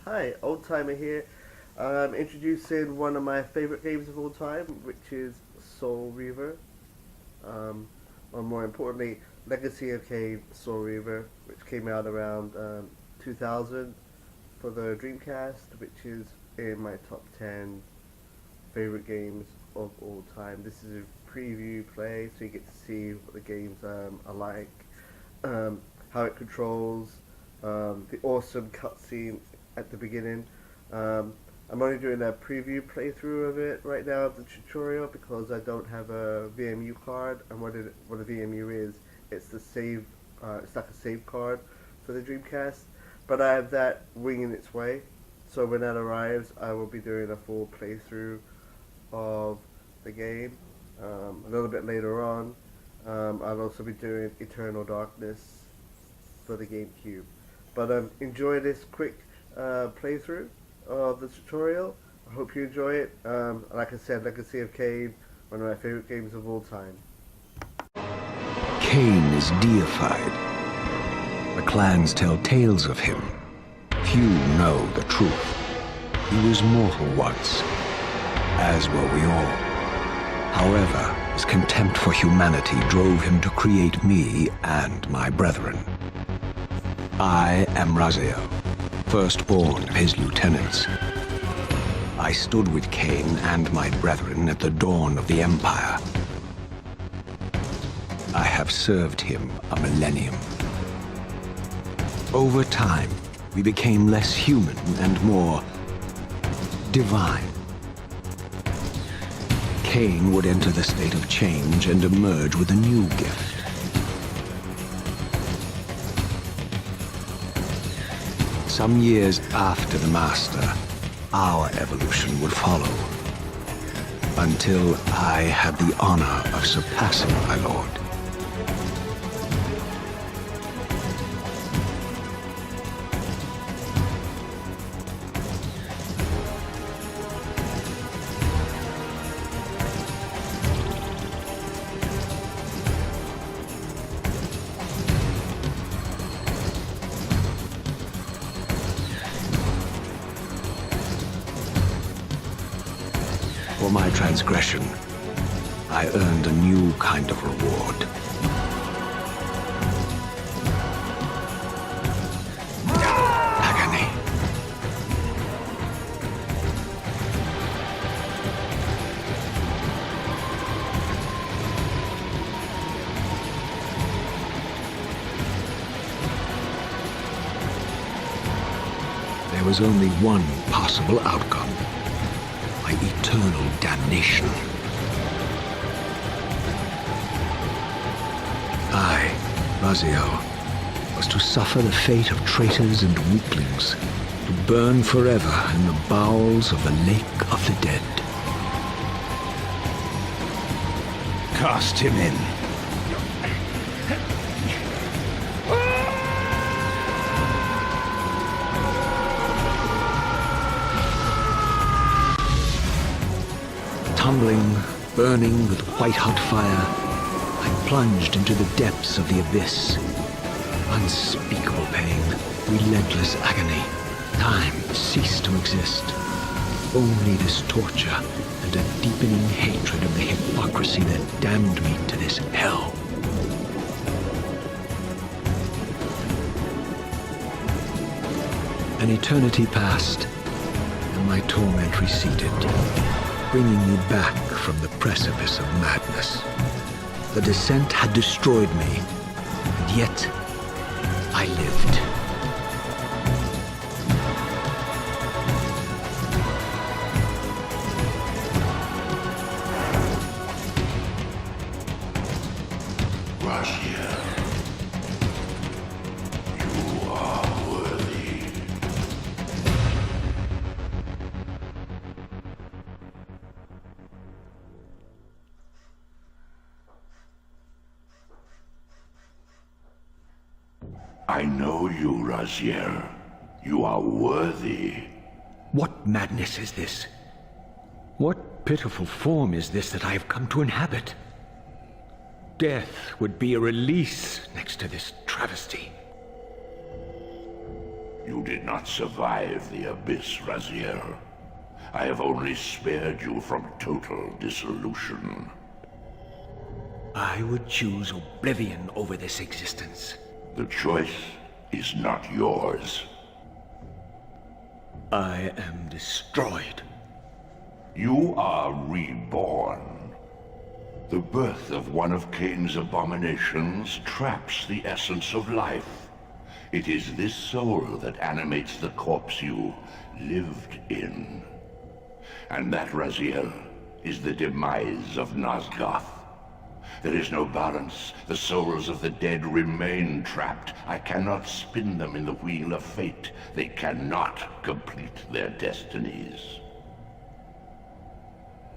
Hi, Old Timer here. Introducing one of my favorite games of all time, which is Soul Reaver. Um, or more importantly, Legacy of Kain Soul Reaver, which came out around 2000 for the Dreamcast, which is in my top 10 favorite games of all time. This is a preview play, so you get to see what the games are like, how it controls, the awesome cutscene at the beginning. I'm only doing a preview playthrough of it right now of the tutorial because I don't have a VMU card, and what a VMU is, it's the save. It's like a save card for the Dreamcast, but I have that winging its way. So when that arrives, I will be doing a full playthrough of the game. A little bit later on, I'll also be doing Eternal Darkness for the GameCube. But enjoy this quick playthrough of the tutorial. I hope you enjoy it. Like I said, Legacy of Kain, one of my favorite games of all time. Kain is deified. The clans tell tales of him. Few know the truth. He was mortal once, as were we all. However, his contempt for humanity drove him to create me and my brethren. I am Raziel, firstborn of his lieutenants. I stood with Kain and my brethren at the dawn of the Empire. I have served him a millennium. Over time, we became less human and more divine. Kain would enter the state of change and emerge with a new gift. Some years after the Master, our evolution would follow, until I had the honor of surpassing my Lord. For my transgression, I earned a new kind of reward. Agony. There was only one possible outcome. My eternal damnation. I, Raziel, was to suffer the fate of traitors and weaklings, to burn forever in the bowels of the Lake of the Dead. Cast him in. Tumbling, burning with white-hot fire, I plunged into the depths of the abyss. Unspeakable pain, relentless agony. Time ceased to exist. Only this torture and a deepening hatred of the hypocrisy that damned me to this hell. An eternity passed, and my torment receded, bringing me back from the precipice of madness. The descent had destroyed me, and yet I lived. Raziel, you are worthy. I know you, Raziel. You are worthy. What madness is this? What pitiful form is this that I have come to inhabit? Death would be a release next to this travesty. You did not survive the abyss, Razier. I have only spared you from total dissolution. I would choose oblivion over this existence. The choice is not yours. I am destroyed. You are reborn. The birth of one of Kain's abominations traps the essence of life. It is this soul that animates the corpse you lived in. And that, Raziel, is the demise of Nosgoth. There is no balance. The souls of the dead remain trapped. I cannot spin them in the wheel of fate. They cannot complete their destinies.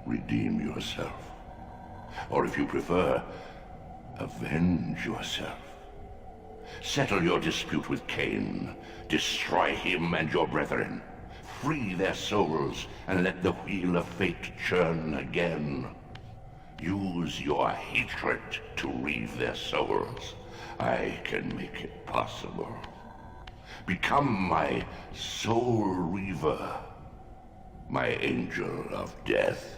Redeem yourself. Or if you prefer, avenge yourself. Settle your dispute with Kain. Destroy him and your brethren. Free their souls and let the wheel of fate churn again. Use your hatred to reave their souls. I can make it possible. Become my Soul Reaver, my angel of death.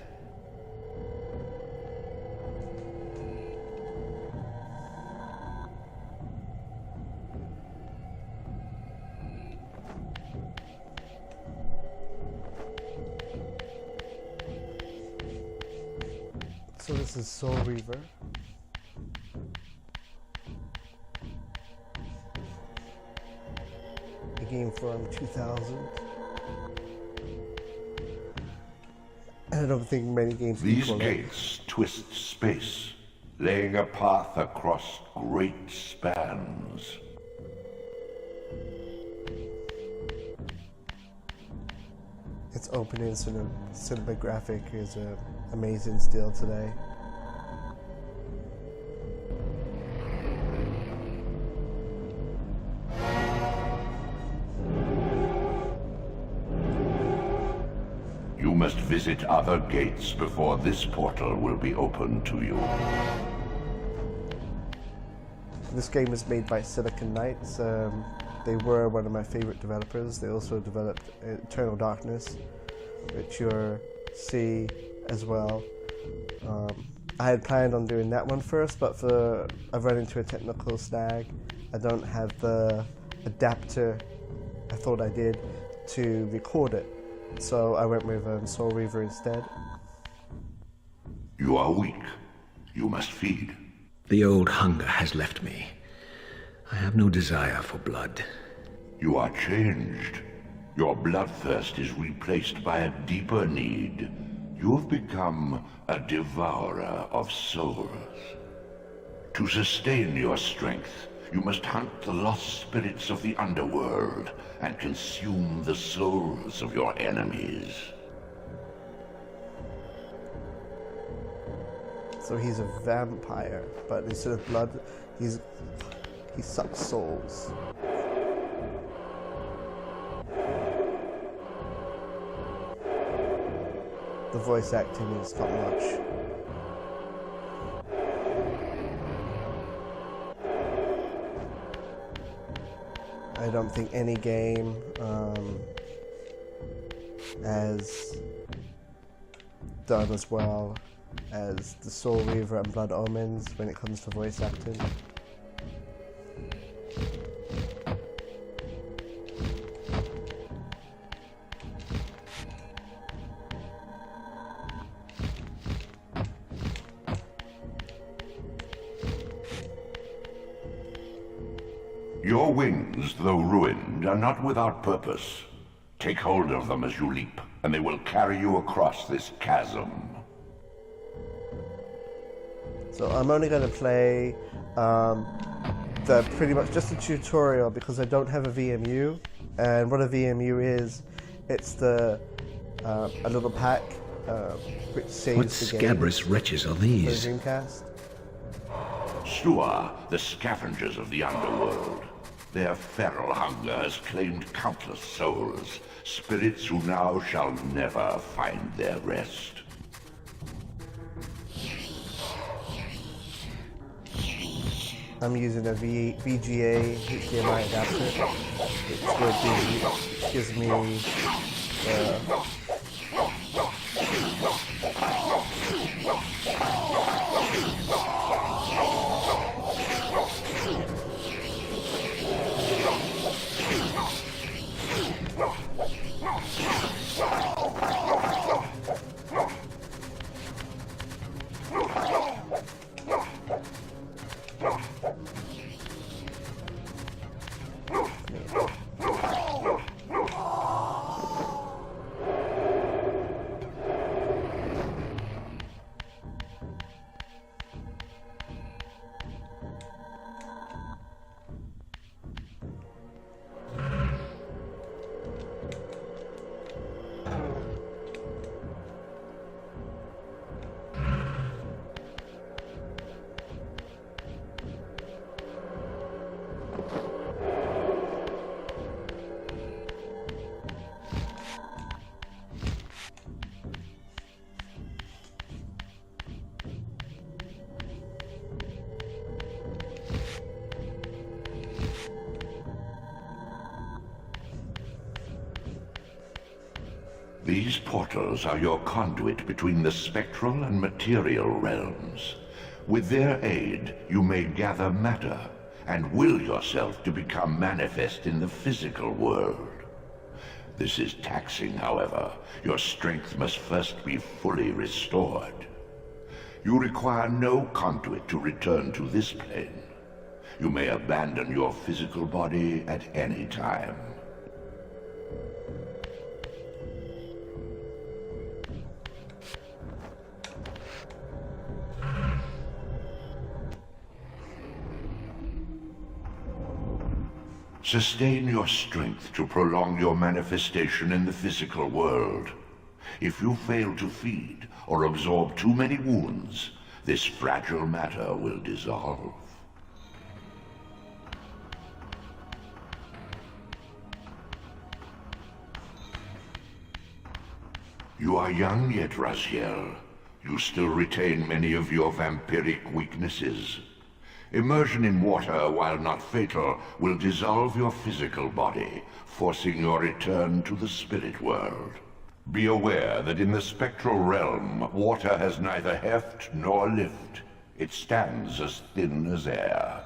So this is Soul Reaver. A game from 2000. I don't think many games These equal it. gates twist space, laying a path across great spans. Its opening cinematographic is amazing still today. You must visit other gates before this portal will be open to you. This game is made by Silicon Knights. They were one of my favorite developers. They also developed Eternal Darkness, which you'll see as well. I had planned on doing that one first, but I've run into a technical snag. I don't have the adapter I thought I did to record it, so I went with Soul Reaver instead. You are weak. You must feed. The old hunger has left me. I have no desire for blood. You are changed. Your bloodthirst is replaced by a deeper need. You have become a devourer of souls. To sustain your strength, you must hunt the lost spirits of the underworld and consume the souls of your enemies. So he's a vampire, but instead of blood, he sucks souls. The voice acting is top notch. I don't think any game has done as well as the Soul Reaver and Blood Omens when it comes to voice acting. Your wings, though ruined, are not without purpose. Take hold of them as you leap, and they will carry you across this chasm. So I'm only going to play pretty much just a tutorial because I don't have a VMU, and what a VMU is, it's a little pack which saves What the game scabrous wretches are for the these? Dreamcast. Stua, the scavengers of the underworld. Their feral hunger has claimed countless souls, spirits who now shall never find their rest. I'm using a VGA HDMI adapter. It gives me These portals are your conduit between the spectral and material realms. With their aid, you may gather matter and will yourself to become manifest in the physical world. This is taxing, however. Your strength must first be fully restored. You require no conduit to return to this plane. You may abandon your physical body at any time. Sustain your strength to prolong your manifestation in the physical world. If you fail to feed or absorb too many wounds, this fragile matter will dissolve. You are young yet, Raziel. You still retain many of your vampiric weaknesses. Immersion in water, while not fatal, will dissolve your physical body, forcing your return to the spirit world. Be aware that in the spectral realm, water has neither heft nor lift. It stands as thin as air.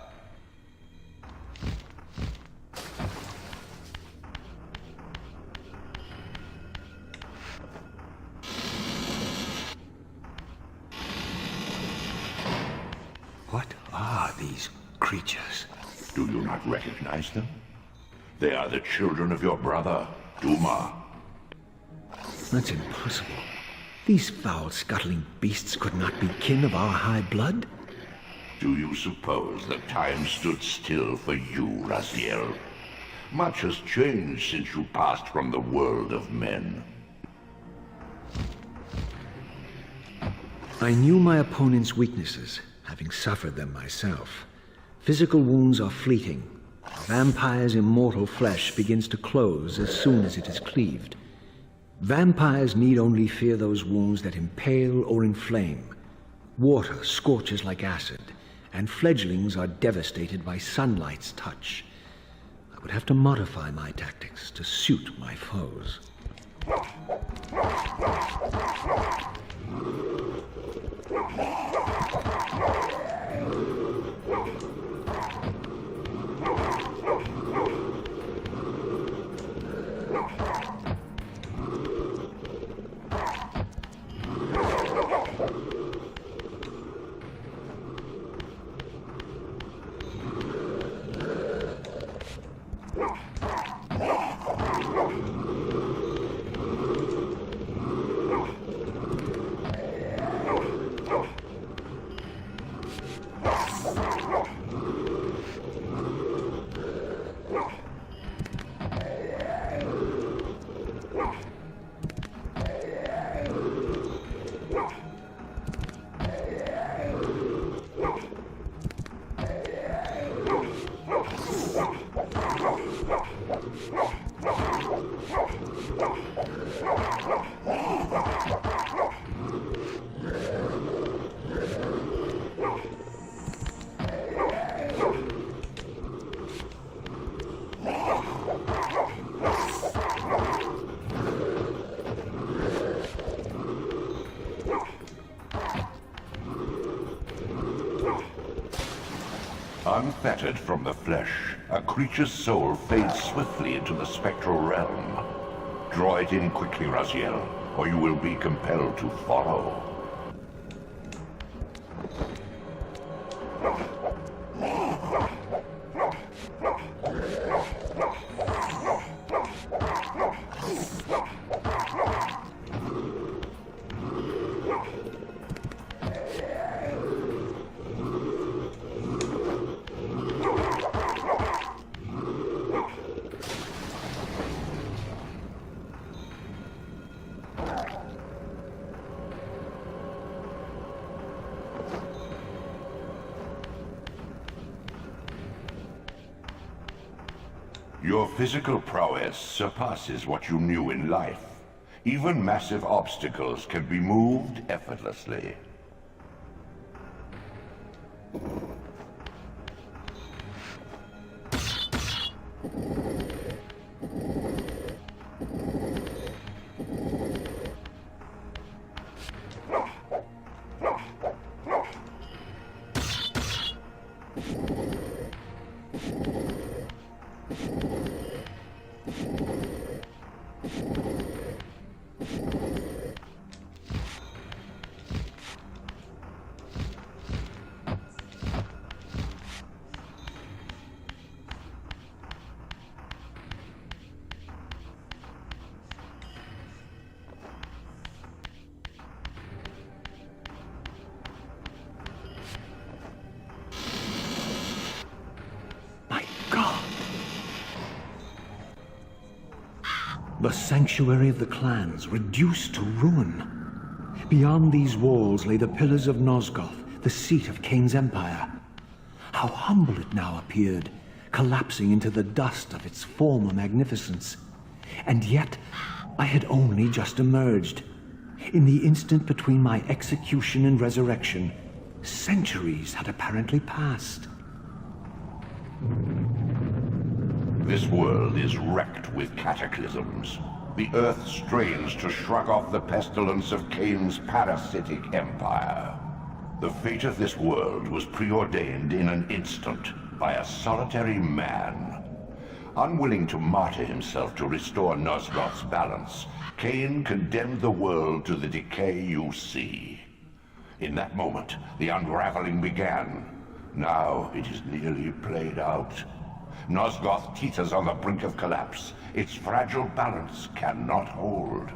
What are these creatures? Do you not recognize them? They are the children of your brother, Duma. That's impossible. These foul, scuttling beasts could not be kin of our high blood? Do you suppose that time stood still for you, Raziel? Much has changed since you passed from the world of men. I knew my opponent's weaknesses, having suffered them myself. Physical wounds are fleeting. A vampire's immortal flesh begins to close as soon as it is cleaved. Vampires need only fear those wounds that impale or inflame. Water scorches like acid, and fledglings are devastated by sunlight's touch. I would have to modify my tactics to suit my foes. unfettered from the flesh, a creature's soul fades swiftly into the spectral realm. Draw it in quickly, Raziel, or you will be compelled to follow. Your physical prowess surpasses what you knew in life. Even massive obstacles can be moved effortlessly. The sanctuary of the clans reduced to ruin. Beyond these walls lay the pillars of Nosgoth, the seat of Kain's empire. How humble it now appeared, collapsing into the dust of its former magnificence. And yet, I had only just emerged. In the instant between my execution and resurrection, centuries had apparently passed. This world is wrecked with cataclysms. The earth strains to shrug off the pestilence of Kain's parasitic empire. The fate of this world was preordained in an instant by a solitary man. Unwilling to martyr himself to restore Nosgoth's balance, Kain condemned the world to the decay you see. In that moment, the unraveling began. Now it is nearly played out. Nosgoth teeters on the brink of collapse. Its fragile balance cannot hold.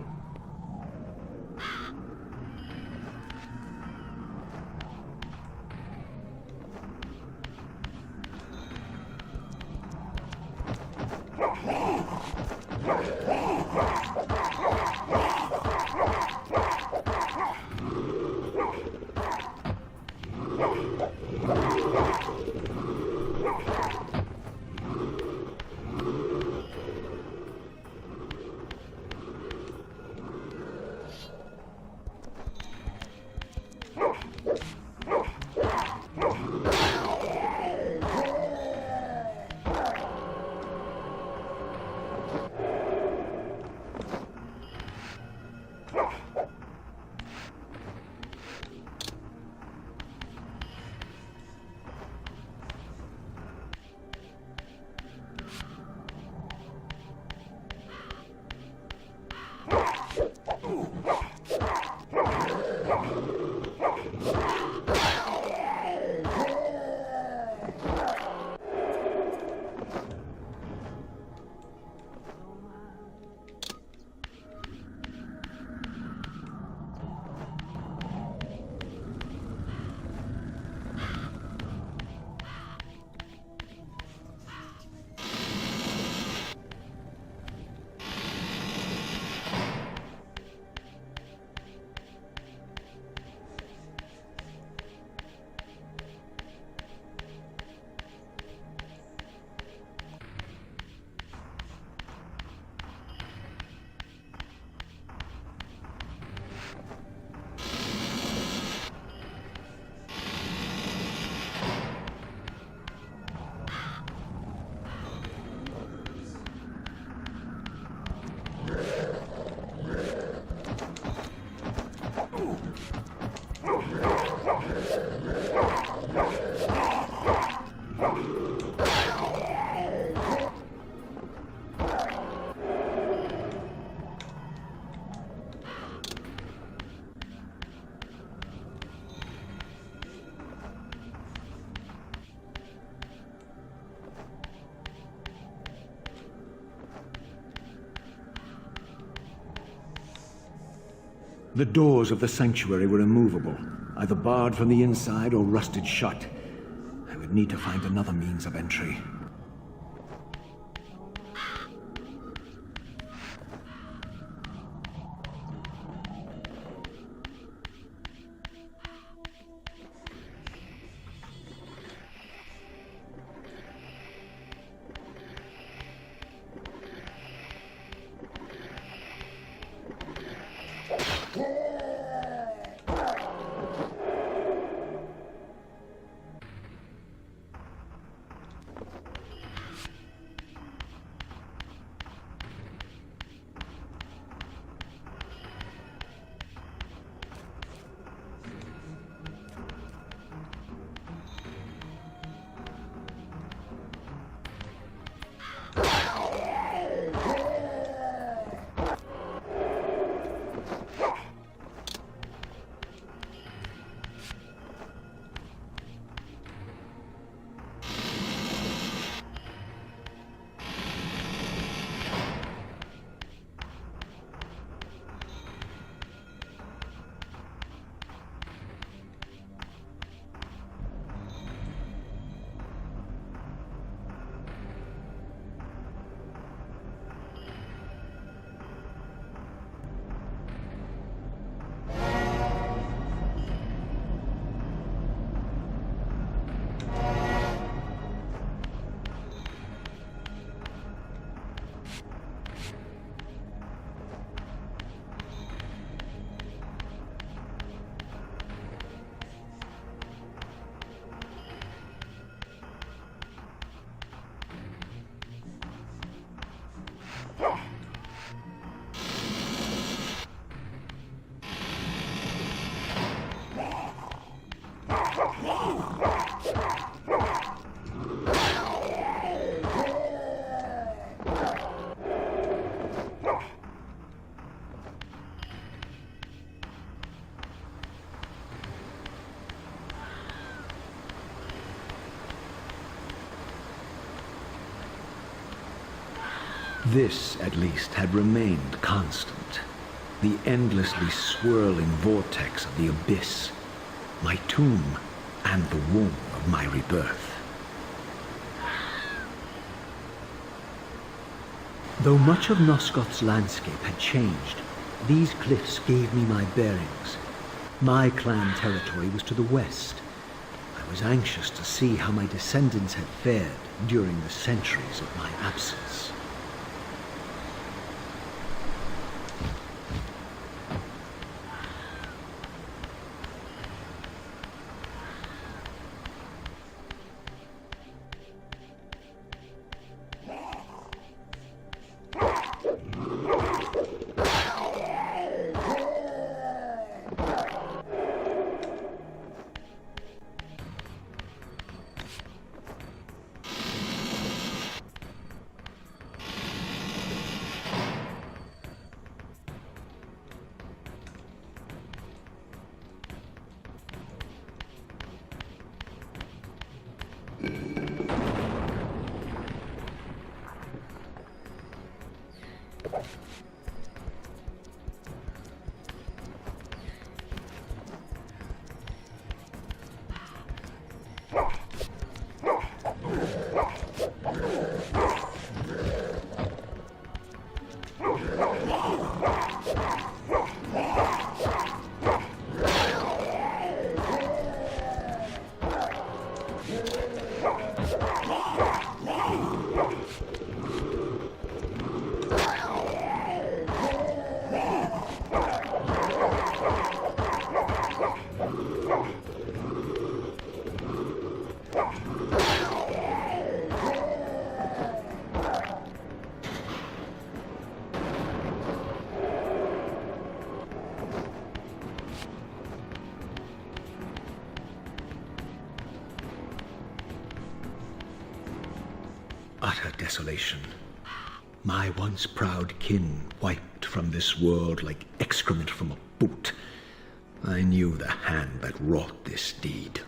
The doors of the sanctuary were immovable, either barred from the inside or rusted shut. I would need to find another means of entry. This, at least, had remained constant. The endlessly swirling vortex of the abyss, my tomb, and the womb of my rebirth. Though much of Nosgoth's landscape had changed, these cliffs gave me my bearings. My clan territory was to the west. I was anxious to see how my descendants had fared during the centuries of my absence. Utter desolation. My once proud kin wiped from this world like excrement from a boot. I knew the hand that wrought this deed.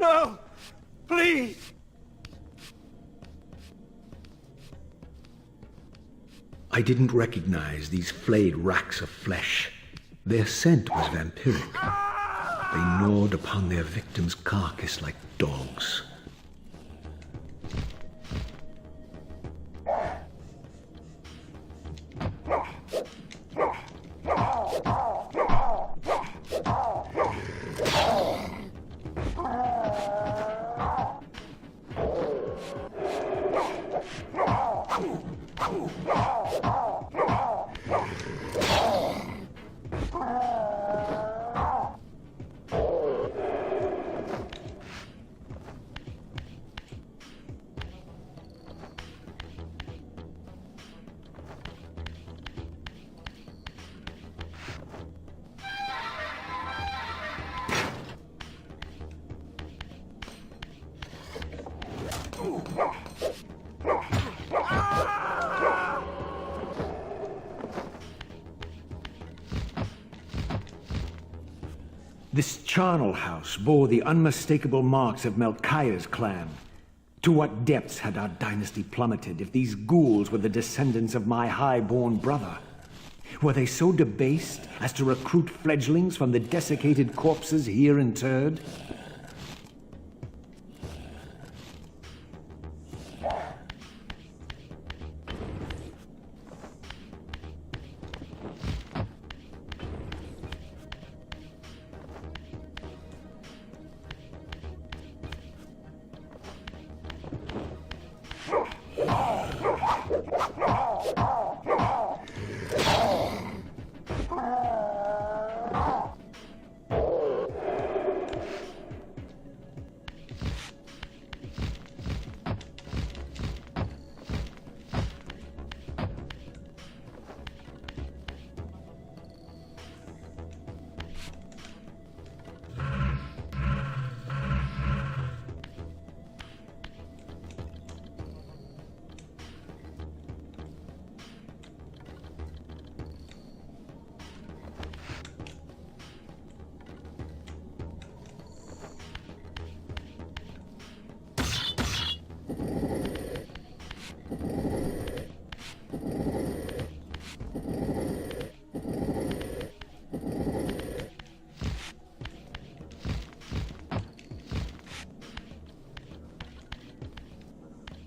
No! Please! I didn't recognize these flayed racks of flesh. Their scent was vampiric. They gnawed upon their victim's carcass like dogs. This charnel house bore the unmistakable marks of Melchiah's clan. To what depths had our dynasty plummeted if these ghouls were the descendants of my high-born brother? Were they so debased as to recruit fledglings from the desiccated corpses here interred?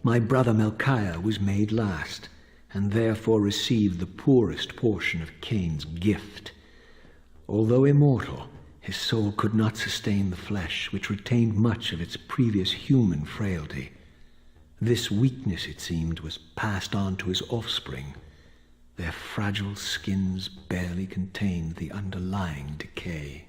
My brother Melchiah was made last, and therefore received the poorest portion of Kain's gift. Although immortal, his soul could not sustain the flesh, which retained much of its previous human frailty. This weakness, it seemed, was passed on to his offspring. Their fragile skins barely contained the underlying decay.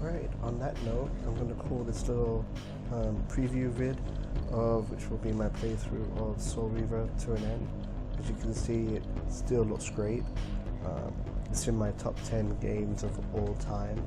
Alright, on that note, I'm going to call this little preview vid of which will be my playthrough of Soul Reaver to an end. As you can see, it still looks great. It's in my top 10 games of all time.